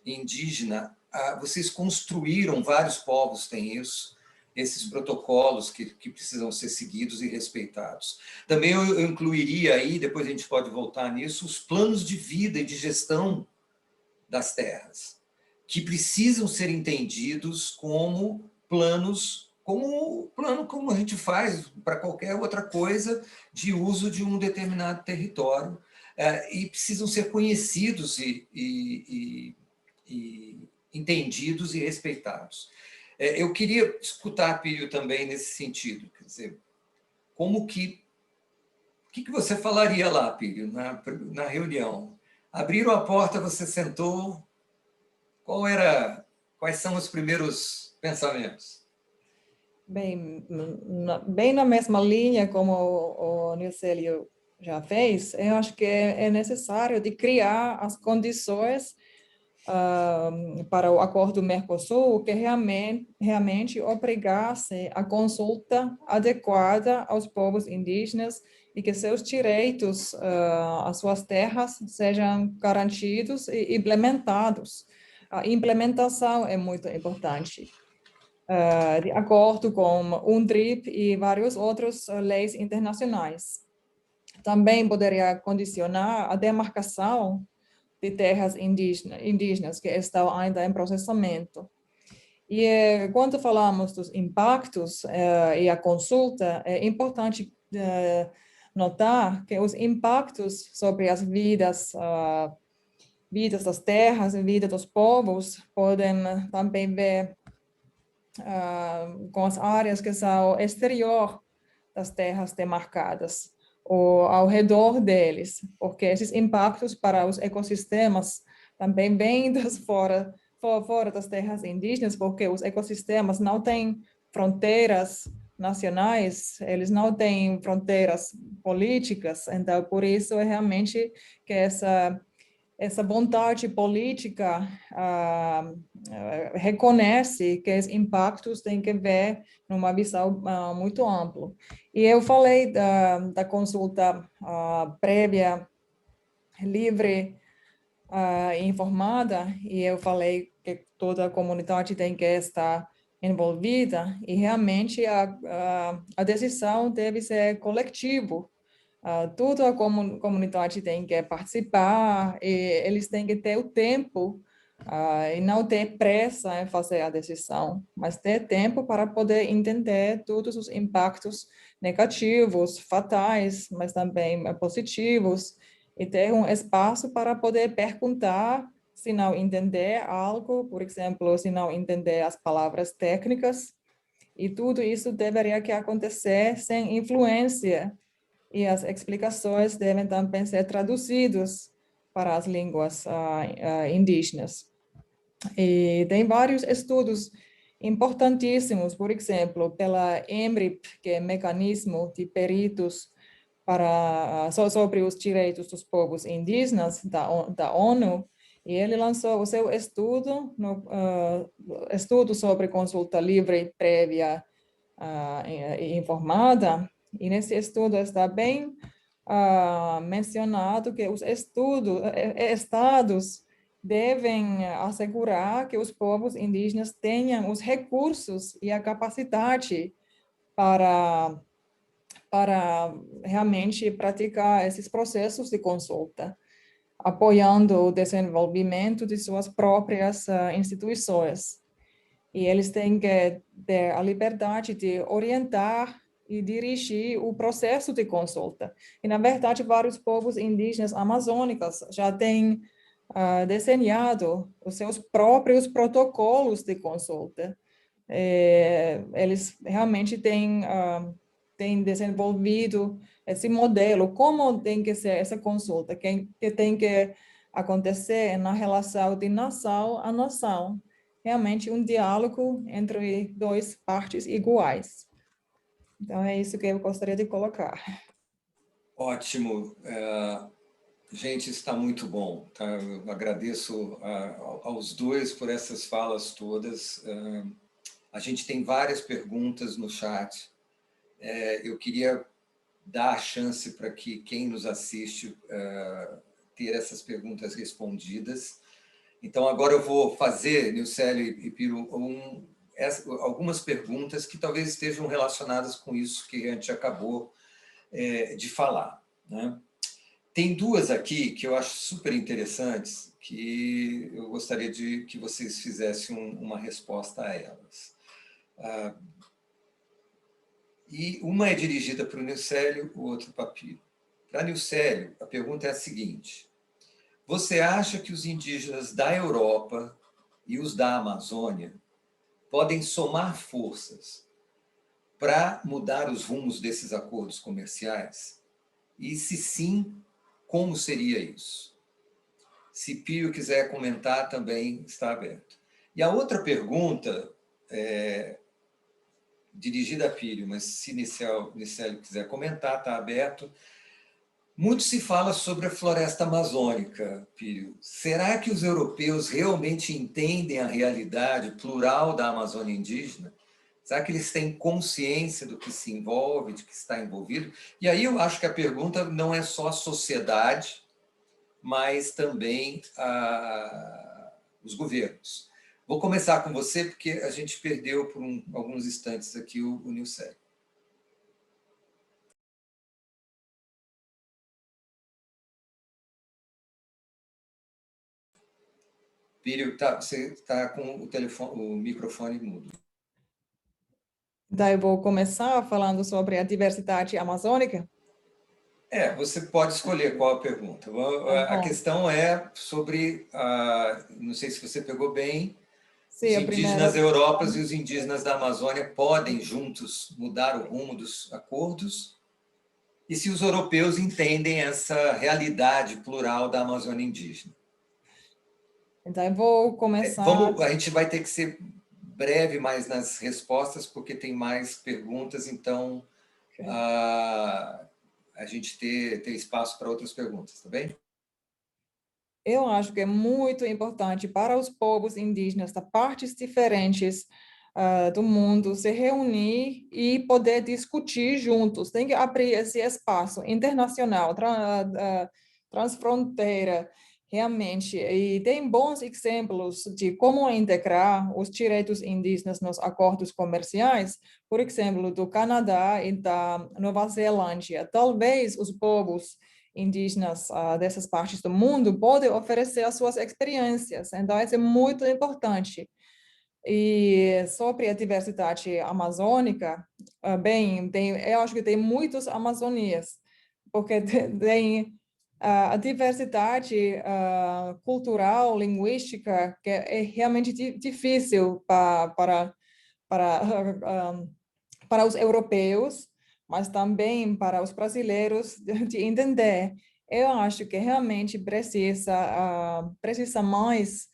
indígena. Vocês construíram, vários povos têm isso, esses protocolos que precisam ser seguidos e respeitados. Também eu incluiria aí, depois a gente pode voltar nisso, os planos de vida e de gestão das terras, que precisam ser entendidos como planos, como a gente faz para qualquer outra coisa de uso de um determinado território, e precisam ser conhecidos e entendidos e respeitados. Eu queria escutar, Pírio, também nesse sentido, quer dizer, o que você falaria lá, Pírio, na reunião? Abriram a porta, você sentou, quais são os primeiros pensamentos? Bem na mesma linha como o Nilcélio já fez, eu acho que é necessário de criar as condições para o acordo Mercosul, que realmente obrigasse a consulta adequada aos povos indígenas e que seus direitos às suas terras sejam garantidos e implementados. A implementação é muito importante. De acordo com o UNDRIP e várias outras leis internacionais. Também poderia condicionar a demarcação de terras indígenas que estão ainda em processamento. E quando falamos dos impactos e a consulta, é importante notar que os impactos sobre as vidas das terras e vida dos povos podem também ver com as áreas que são exterior das terras demarcadas, ou ao redor deles, porque esses impactos para os ecossistemas também vêm fora das terras indígenas, porque os ecossistemas não têm fronteiras nacionais, eles não têm fronteiras políticas, então por isso é realmente que essa vontade política reconhece que os impactos têm que ver numa visão muito ampla. E eu falei da consulta prévia, livre e informada, e eu falei que toda a comunidade tem que estar envolvida, e realmente a decisão deve ser coletiva. Toda a comunidade tem que participar, e eles têm que ter o tempo e não ter pressa em fazer a decisão, mas ter tempo para poder entender todos os impactos negativos, fatais, mas também positivos, e ter um espaço para poder perguntar se não entender algo, por exemplo, se não entender as palavras técnicas, e tudo isso deveria que acontecer sem influência, e as explicações devem também ser traduzidas para as línguas indígenas. E tem vários estudos importantíssimos, por exemplo, pela EMRIP, que é Mecanismo de Peritos sobre os Direitos dos Povos Indígenas, da ONU, e ele lançou o seu estudo, estudo sobre consulta livre, prévia e informada, e nesse estudo está bem mencionado que os estados devem assegurar que os povos indígenas tenham os recursos e a capacidade para realmente praticar esses processos de consulta, apoiando o desenvolvimento de suas próprias instituições. E eles têm que ter a liberdade de orientar e dirigir o processo de consulta. E, na verdade, vários povos indígenas amazônicos já têm desenhado os seus próprios protocolos de consulta. Eles realmente têm desenvolvido esse modelo, como tem que ser essa consulta, que tem que acontecer na relação de nação a nação. Realmente um diálogo entre duas partes iguais. Então, é isso que eu gostaria de colocar. Ótimo. Gente, está muito bom. Tá? Eu agradeço aos dois por essas falas todas. A gente tem várias perguntas no chat. Eu queria dar a chance para que quem nos assiste ter essas perguntas respondidas. Então, agora eu vou fazer, Nilcélio e Piro, algumas perguntas que talvez estejam relacionadas com isso que a gente acabou de falar, né? Tem duas aqui que eu acho super interessantes, que eu gostaria que vocês fizessem uma resposta a elas. E uma é dirigida para o Nilcélio, o outro para Piro. Para Nilcélio, a pergunta é a seguinte: você acha que os indígenas da Europa e os da Amazônia podem somar forças para mudar os rumos desses acordos comerciais? E se sim, como seria isso? Se Pio quiser comentar, também está aberto. E a outra pergunta, dirigida a Pio, mas se Nilcélio quiser comentar, está aberto. Muito se fala sobre a floresta amazônica, Pírio. Será que os europeus realmente entendem a realidade plural da Amazônia indígena? Será que eles têm consciência do que se envolve, de que está envolvido? E aí eu acho que a pergunta não é só a sociedade, mas também os governos. Vou começar com você, porque a gente perdeu por alguns instantes aqui o Nilcélio. Pírio, você está com o microfone mudo. Então, eu vou começar falando sobre a diversidade amazônica. Você pode escolher qual a pergunta. A questão é sobre, não sei se você pegou bem, Os Sim, a indígenas primeira. da Europa e os indígenas da Amazônia podem juntos mudar o rumo dos acordos? E se os europeus entendem essa realidade plural da Amazônia indígena? Então, eu vou começar. A gente vai ter que ser breve mais nas respostas, porque tem mais perguntas, então Ok. a gente ter espaço para outras perguntas, tá bem? Eu acho que é muito importante para os povos indígenas de partes diferentes do mundo se reunir e poder discutir juntos. Tem que abrir esse espaço internacional, transfronteira, realmente. E tem bons exemplos de como integrar os direitos indígenas nos acordos comerciais, por exemplo, do Canadá e da Nova Zelândia. Talvez os povos indígenas dessas partes do mundo podem oferecer as suas experiências. Então, isso é muito importante. E sobre a diversidade amazônica, eu acho que tem muitas Amazônias, porque tem a diversidade cultural, linguística, que é realmente difícil para os europeus, mas também para os brasileiros de entender. Eu acho que realmente precisa mais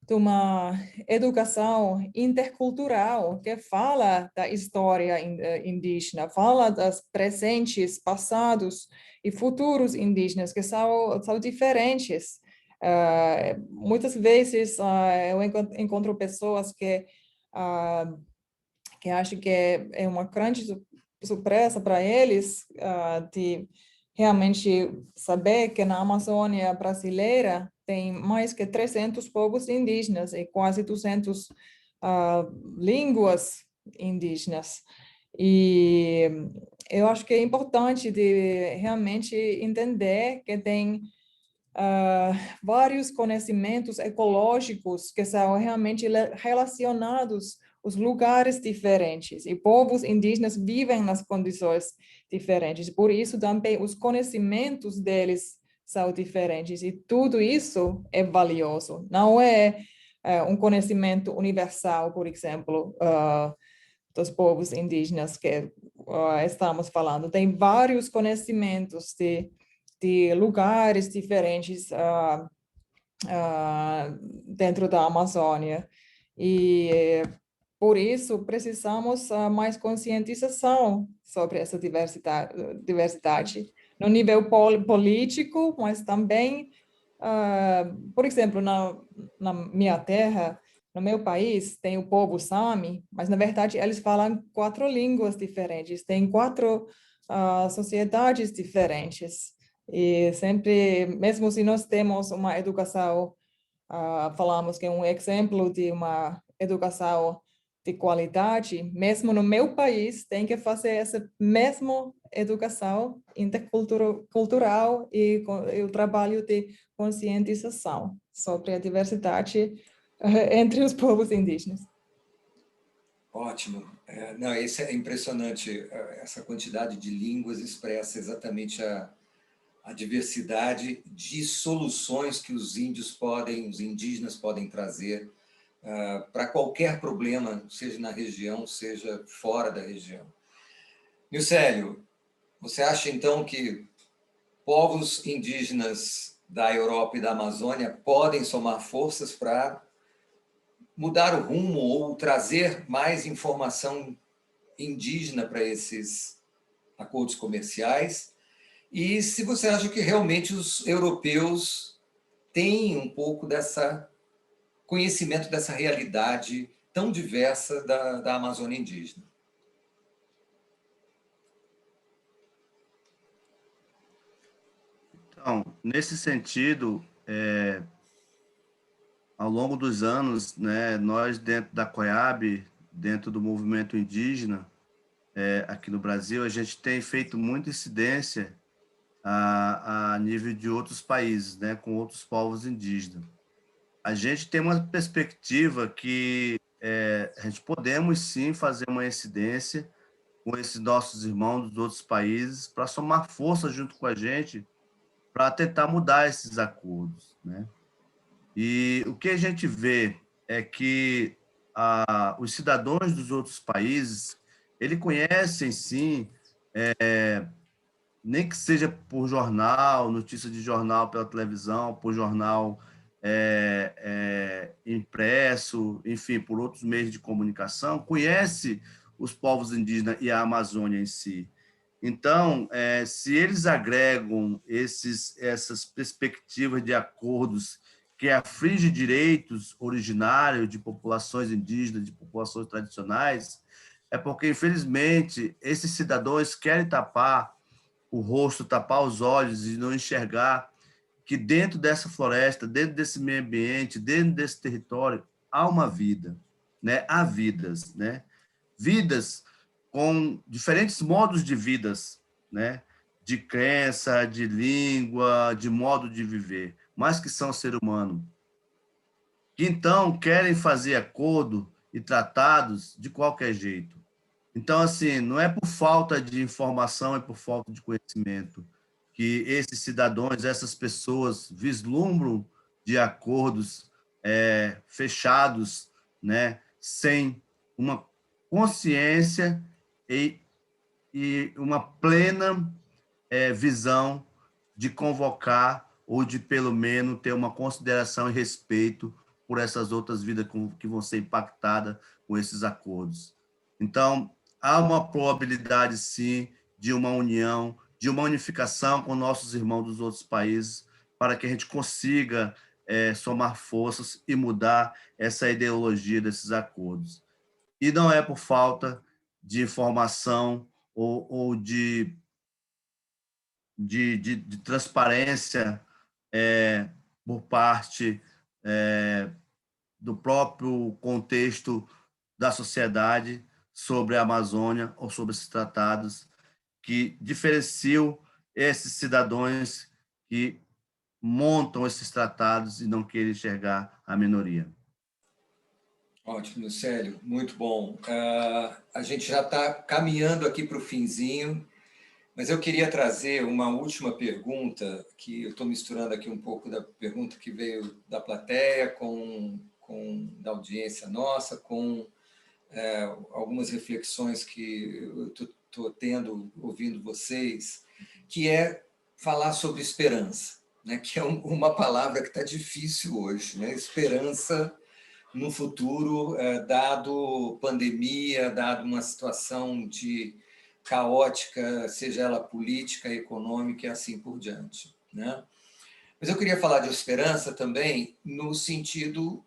de uma educação intercultural que fala da história indígena, fala dos presentes, passados e futuros indígenas que são diferentes. Muitas vezes eu encontro pessoas que acham que é uma grande surpresa para eles de realmente saber que na Amazônia brasileira tem mais que 300 povos indígenas e quase 200 línguas indígenas. E eu acho que é importante de realmente entender que tem vários conhecimentos ecológicos que são realmente relacionados aos lugares diferentes e povos indígenas vivem nas condições diferentes. Por isso também os conhecimentos deles são diferentes e tudo isso é valioso. Não é um conhecimento universal, por exemplo, dos povos indígenas que estamos falando. Tem vários conhecimentos de lugares diferentes dentro da Amazônia. E por isso precisamos mais conscientização sobre essa diversidade no nível político, mas também, por exemplo, na minha terra, no meu país, tem o povo Sami, mas na verdade eles falam 4 línguas diferentes, tem 4 sociedades diferentes. E sempre, mesmo se nós temos uma educação, falamos que é um exemplo de uma educação de qualidade, mesmo no meu país, tem que fazer essa mesma educação intercultural e o trabalho de conscientização sobre a diversidade entre os povos indígenas. Ótimo. Não, isso é impressionante, essa quantidade de línguas expressa exatamente a diversidade de soluções que os indígenas podem trazer para qualquer problema, seja na região, seja fora da região. Nilcélio, você acha então que povos indígenas da Europa e da Amazônia podem somar forças para mudar o rumo ou trazer mais informação indígena para esses acordos comerciais? E se você acha que realmente os europeus têm um pouco dessa conhecimento dessa realidade tão diversa da Amazônia indígena? Então, nesse sentido, ao longo dos anos, né, nós dentro da COIAB, dentro do movimento indígena, aqui no Brasil, a gente tem feito muita incidência a nível de outros países, né, com outros povos indígenas. A gente tem uma perspectiva que a gente podemos sim fazer uma incidência com esses nossos irmãos dos outros países para somar força junto com a gente para tentar mudar esses acordos, né? E o que a gente vê é que os cidadãos dos outros países, eles conhecem, sim, nem que seja por jornal, notícia de jornal pela televisão, por jornal impresso, enfim, por outros meios de comunicação, conhece os povos indígenas e a Amazônia em si. Então, se eles agregam essas perspectivas de acordos que aflige direitos originários de populações indígenas, de populações tradicionais, é porque, infelizmente, esses cidadãos querem tapar o rosto, tapar os olhos e não enxergar que dentro dessa floresta, dentro desse meio ambiente, dentro desse território, há uma vida, né? Há vidas, né? Vidas com diferentes modos de vidas, né? De crença, de língua, de modo de viver, mas que são ser humano, que então querem fazer acordo e tratados de qualquer jeito. Então, assim, não é por falta de informação, é por falta de conhecimento que esses cidadãos, essas pessoas vislumbram de acordos fechados, né, sem uma consciência e uma plena visão de convocar ou de, pelo menos, ter uma consideração e respeito por essas outras vidas que vão ser impactadas com esses acordos. Então, há uma probabilidade, sim, de uma união, de uma unificação com nossos irmãos dos outros países, para que a gente consiga somar forças e mudar essa ideologia desses acordos. E não é por falta de informação ou de transparência por parte do próprio contexto da sociedade sobre a Amazônia ou sobre esses tratados que diferenciam esses cidadãos que montam esses tratados e não querem enxergar a minoria. Ótimo, Célio, muito bom. A gente já está caminhando aqui para o finzinho, mas eu queria trazer uma última pergunta, que eu estou misturando aqui um pouco da pergunta que veio da plateia com da audiência nossa, com algumas reflexões que eu estou tendo, ouvindo vocês, que é falar sobre esperança, né? Que é uma palavra que está difícil hoje, né? Esperança no futuro, dado pandemia, dado uma situação de caótica, seja ela política, econômica e assim por diante, né? Mas eu queria falar de esperança também no sentido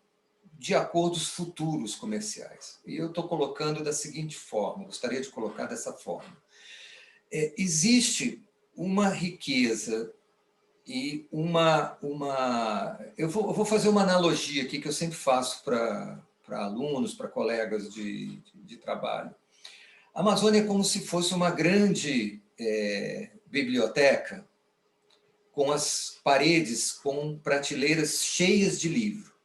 de acordos futuros comerciais. E eu estou colocando da seguinte forma, gostaria de colocar dessa forma. Existe uma riqueza e eu vou fazer uma analogia aqui que eu sempre faço para alunos, para colegas de trabalho. A Amazônia é como se fosse uma grande biblioteca com as paredes com prateleiras cheias de livros.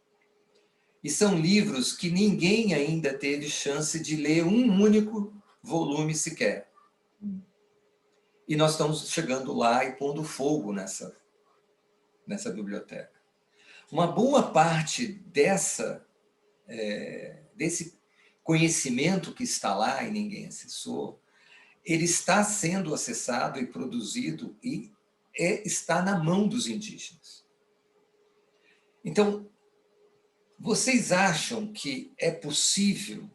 E são livros que ninguém ainda teve chance de ler um único volume sequer. E nós estamos chegando lá e pondo fogo nessa biblioteca. Uma boa parte desse conhecimento que está lá e ninguém acessou, ele está sendo acessado e produzido e está na mão dos indígenas. Então, vocês acham que é possível,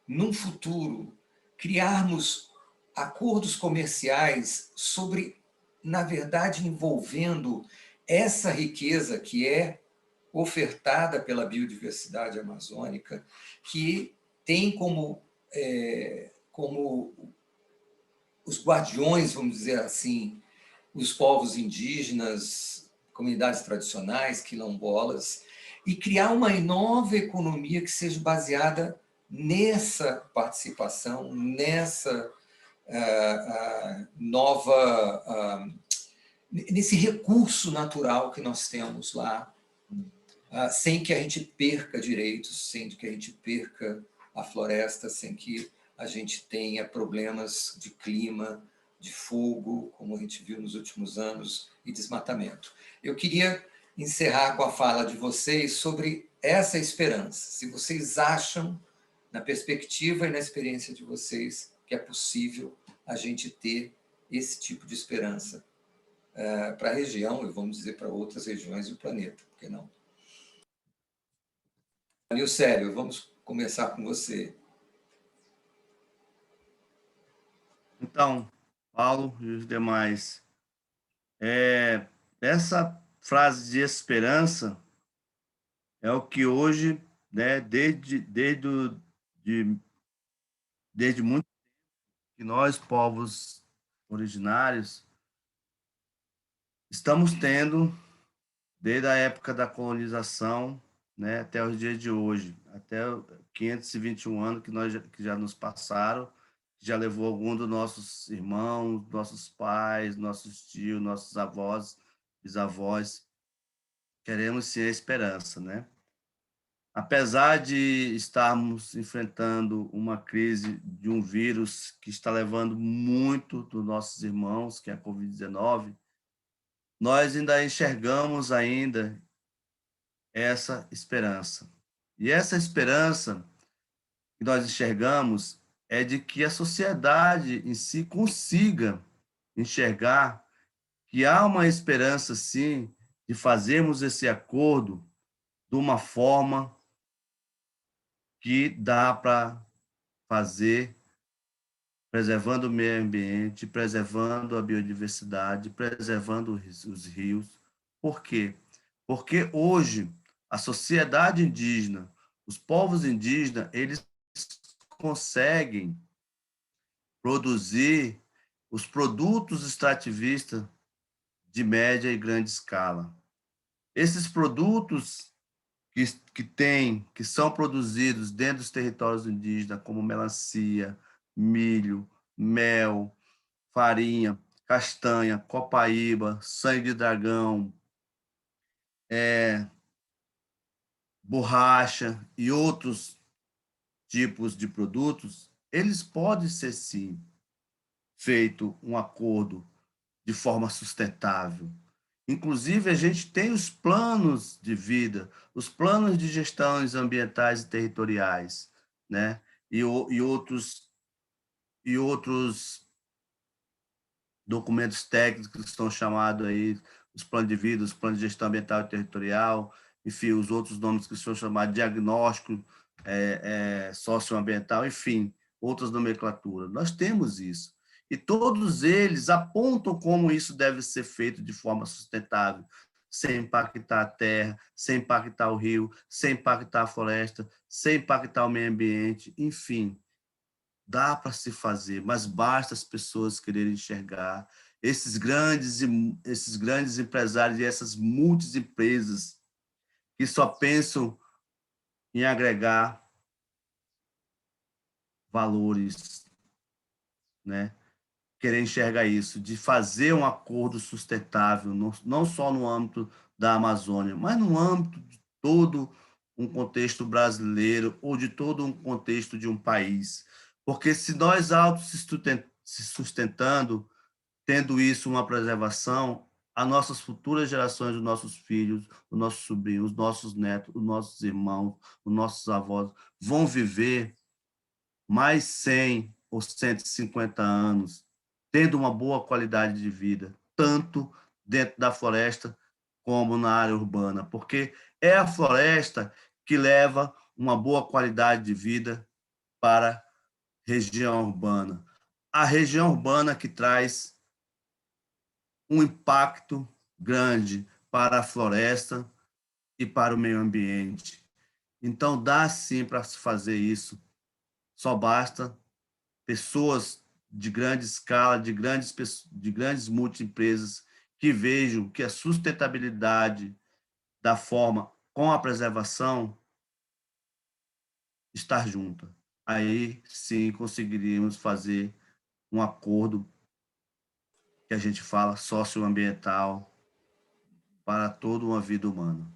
num futuro, criarmos acordos comerciais sobre, na verdade, envolvendo essa riqueza que é ofertada pela biodiversidade amazônica, que tem como os guardiões, vamos dizer assim, os povos indígenas, comunidades tradicionais, quilombolas, e criar uma nova economia que seja baseada nessa participação, nessa nesse recurso natural que nós temos lá, sem que a gente perca direitos, sem que a gente perca a floresta, sem que a gente tenha problemas de clima, de fogo, como a gente viu nos últimos anos, e desmatamento. Eu queria encerrar com a fala de vocês sobre essa esperança, se vocês acham, na perspectiva e na experiência de vocês, que é possível a gente ter esse tipo de esperança para a região, e vamos dizer para outras regiões do planeta, por que não? Nilcélio, vamos começar com você. Então, Paulo e os demais, essa frase de esperança é o que hoje, né, desde muito que nós, povos originários, estamos tendo, desde a época da colonização, né, até os dias de hoje, até 521 anos que já nos passaram, já levou algum dos nossos irmãos, nossos pais, nossos tios, nossos avós, bisavós. Queremos sim a esperança, né? Apesar de estarmos enfrentando uma crise de um vírus que está levando muito dos nossos irmãos, que é a Covid-19, nós ainda enxergamos ainda essa esperança. E essa esperança que nós enxergamos é de que a sociedade em si consiga enxergar que há uma esperança, sim, de fazermos esse acordo de uma forma que dá para fazer, preservando o meio ambiente, preservando a biodiversidade, preservando os rios. Por quê? Porque hoje a sociedade indígena, os povos indígenas, eles conseguem produzir os produtos extrativistas de média e grande escala. Esses produtos que são produzidos dentro dos territórios indígenas, como melancia, milho, mel, farinha, castanha, copaíba, sangue de dragão, borracha e outros tipos de produtos, eles podem ser, sim, feito um acordo de forma sustentável. Inclusive, a gente tem os planos de vida, os planos de gestões ambientais e territoriais, né? E outros documentos técnicos que são chamados aí, os planos de vida, os planos de gestão ambiental e territorial, enfim, os outros nomes que são chamados de diagnóstico socioambiental, enfim, outras nomenclaturas. Nós temos isso. E todos eles apontam como isso deve ser feito de forma sustentável, sem impactar a terra, sem impactar o rio, sem impactar a floresta, sem impactar o meio ambiente, enfim. Dá para se fazer, mas basta as pessoas quererem enxergar esses grandes empresários e essas multiempresas que só pensam em agregar valores, né? Querer enxergar isso, de fazer um acordo sustentável, não só no âmbito da Amazônia, mas no âmbito de todo um contexto brasileiro ou de todo um contexto de um país. Porque se nós se sustentando, tendo isso uma preservação, as nossas futuras gerações, os nossos filhos, os nossos sobrinhos, os nossos netos, os nossos irmãos, os nossos avós, vão viver mais 100 ou 150 anos, tendo uma boa qualidade de vida, tanto dentro da floresta como na área urbana, porque é a floresta que leva uma boa qualidade de vida para a região urbana. A região urbana que traz um impacto grande para a floresta e para o meio ambiente. Então, dá sim para se fazer isso. Só basta pessoas de grande escala, de grandes multiempresas que vejam que a sustentabilidade da forma com a preservação estar junta. Aí sim conseguiríamos fazer um acordo que a gente fala socioambiental para toda uma vida humana.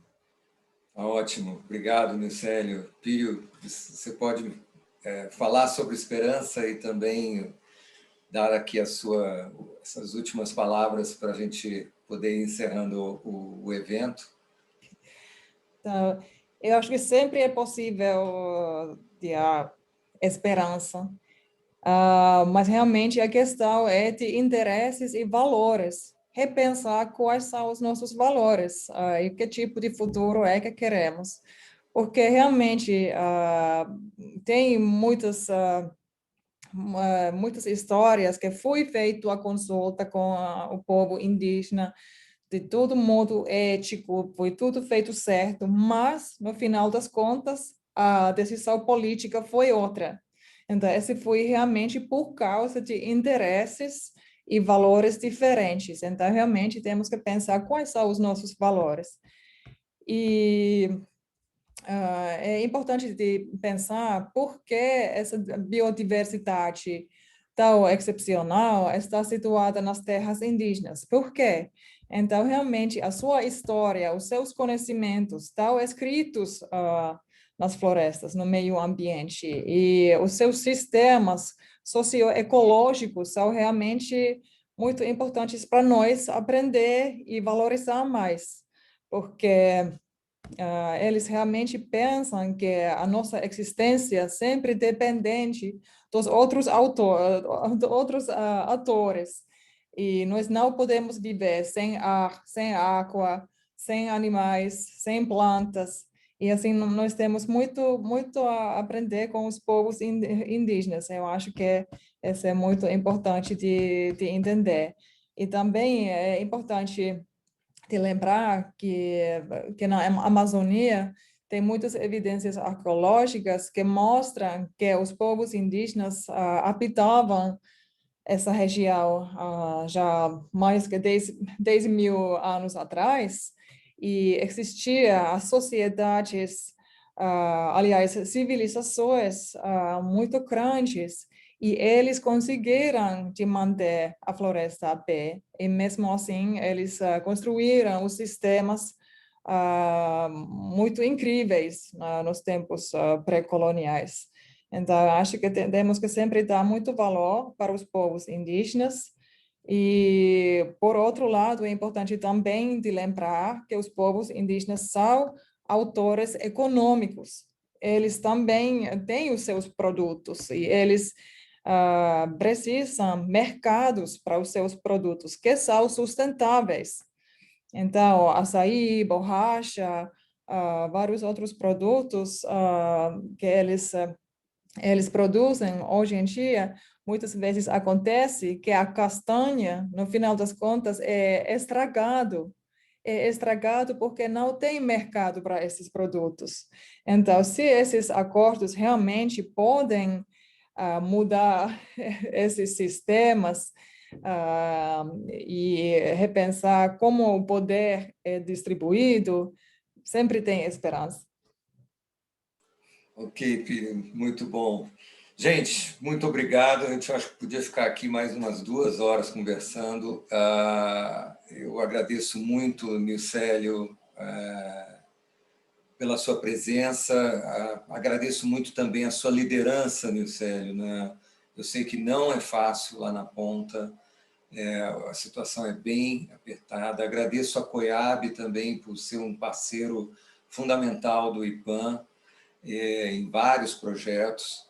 Ótimo, obrigado, Nilcélio. Pírio, você pode falar sobre esperança e também dar aqui essas últimas palavras para a gente poder ir encerrando o evento. Então, Eu acho que sempre é possível ter esperança, mas realmente a questão é de interesses e valores. Repensar quais são os nossos valores e que tipo de futuro é que queremos. Porque realmente tem muitas histórias que foi feita a consulta com o povo indígena, de todo modo ético, foi tudo feito certo, mas, no final das contas, a decisão política foi outra. Então, esse foi realmente por causa de interesses e valores diferentes. Então, realmente, temos que pensar quais são os nossos valores. E é importante de pensar por que essa biodiversidade tão excepcional está situada nas terras indígenas. Por quê? Então, realmente, a sua história, os seus conhecimentos estão escritos nas florestas, no meio ambiente, e os seus sistemas socioecológicos são realmente muito importantes para nós aprender e valorizar mais, porque eles realmente pensam que a nossa existência sempre dependente dos outros atores. E nós não podemos viver sem ar, sem água, sem animais, sem plantas. E assim, nós temos muito a aprender com os povos indígenas. Eu acho que isso é muito importante de entender. E também é importante de lembrar que na Amazônia tem muitas evidências arqueológicas que mostram que os povos indígenas habitavam essa região já mais que 10.000 anos atrás, e existia as sociedades, aliás, civilizações muito grandes, e eles conseguiram de manter a floresta a pé, e mesmo assim eles construíram os sistemas muito incríveis nos tempos pré-coloniais. Então, acho que temos que sempre dar muito valor para os povos indígenas. E, por outro lado, é importante também de lembrar que os povos indígenas são autores econômicos. Eles também têm os seus produtos e eles precisam mercados para os seus produtos que são sustentáveis. Então, açaí, borracha, vários outros produtos que eles produzem hoje em dia, muitas vezes acontece que a castanha, no final das contas, é estragado porque não tem mercado para esses produtos. Então, se esses acordos realmente podem mudar esses sistemas e repensar como o poder é distribuído, sempre tem esperança. Ok, Pio, muito bom. Gente, muito obrigado. A gente acho que podia ficar aqui mais umas 2 horas conversando. Eu agradeço muito, Nilcélio, pela sua presença. Agradeço muito também a sua liderança, Nilcélio, né? Eu sei que não é fácil lá na ponta, a situação é bem apertada. Agradeço a COIAB também por ser um parceiro fundamental do IPAM, em vários projetos,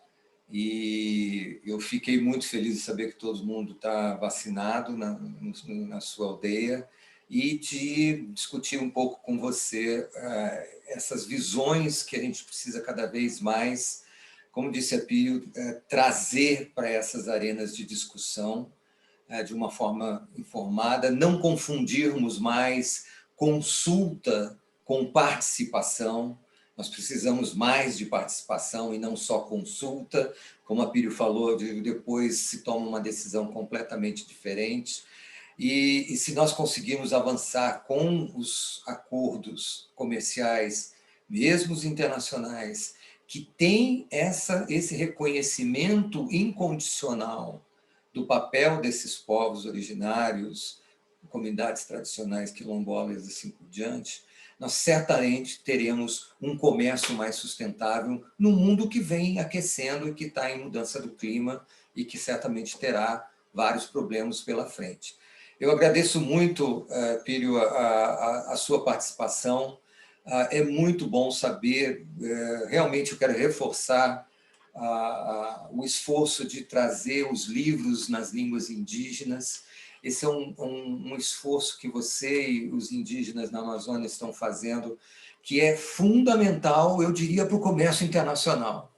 e eu fiquei muito feliz de saber que todo mundo está vacinado na sua aldeia, e de discutir um pouco com você essas visões que a gente precisa cada vez mais, como disse a Pio, trazer para essas arenas de discussão de uma forma informada, não confundirmos mais consulta com participação. Nós precisamos mais de participação e não só consulta. Como a Pírio falou, depois se toma uma decisão completamente diferente. E se nós conseguirmos avançar com os acordos comerciais, mesmo os internacionais, que têm esse reconhecimento incondicional do papel desses povos originários, comunidades tradicionais quilombolas e assim por diante, nós certamente teremos um comércio mais sustentável no mundo que vem aquecendo e que está em mudança do clima e que certamente terá vários problemas pela frente. Eu agradeço muito, Pírio, a sua participação. É muito bom saber, realmente eu quero reforçar o esforço de trazer os livros nas línguas indígenas. Esse é um esforço que você e os indígenas na Amazônia estão fazendo, que é fundamental, eu diria, para o comércio internacional,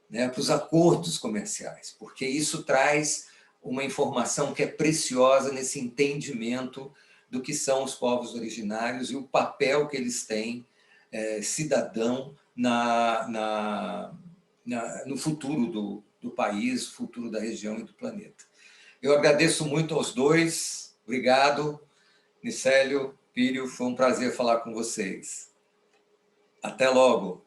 né, para os acordos comerciais, porque isso traz uma informação que é preciosa nesse entendimento do que são os povos originários e o papel que eles têm, cidadão, no futuro do país, futuro da região e do planeta. Eu agradeço muito aos dois. Obrigado, Nicélio, Pírio, foi um prazer falar com vocês. Até logo.